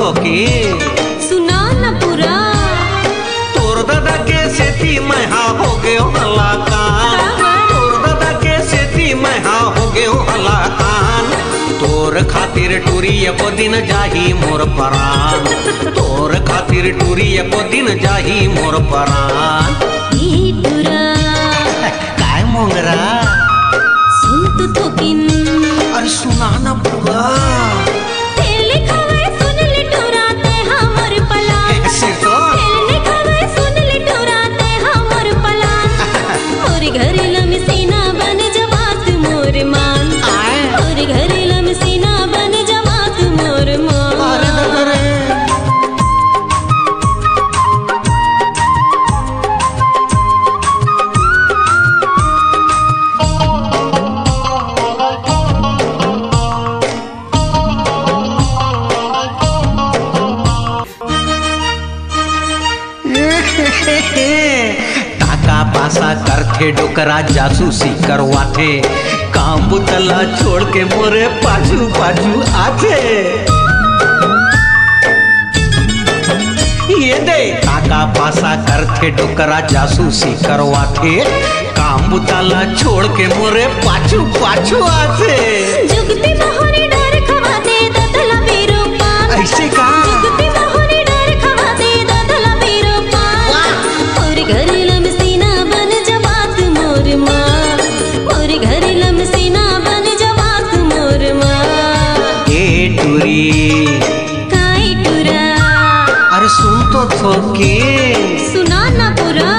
थोकी सुना न पूरा तोर दादा के सेती मैं हाँ हो गयो हलाकान तोर दादा के सेती मैं हाँ हो गयो हलाकान तोर खातिर टूरी एको दिन जाही मोर परान तोर खातिर टूरी एको दिन जाही मोर परान ई टूरा काय मोंगरा सुन तो थोकिन अरे सुना ना पूरा तेल लिखावे सुन ले टूरा ते हमर पलान सिर्फ तेल लिखावे सुन ले टूरा ते हमर पलान मोर घर लमसीना बन जवात मोर मान मोर घर लमसीना बन जवात मोर मान टाका पासा करथे डोकरा जासूसी करवाथे काम बुतला छोड़ के मोरे पाछू पाछू आथे ये दे टाका पासा करथे डोकरा जासूसी करवाथे काम बुतला छोड़ के मोरे पाछू पाछू आथे जुगती मोहरी डर खवा दे ददला बीरो पान ऐसे का जुगती मोहरी डर खवा दे ददला बीरो पान मोर घर लमसीना बन जवात मोर माँ मोर घर लमसीना बन जवात मोर माँ ए टूरी काई टूरा अरे सुन तो थोकी सुना ना पूरा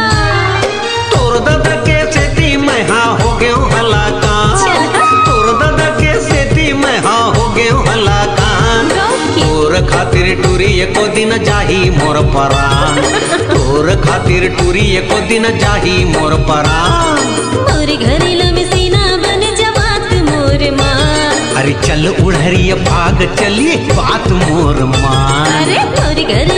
तोर दादा के सेती मैं हाँ हो गयो हलाकान तोर दादा के सेती मैं हाँ हो गयो हलाकान तोर खातिर टूरी एको दिन जाही मोर परान तोर खातिर टूरी एको दिन जाही मोर परान मोर घर लमसीना बन जवात मोर माँ अरे चल उड़हरिया भाग चलिए बात मोर मान अरे मोर घर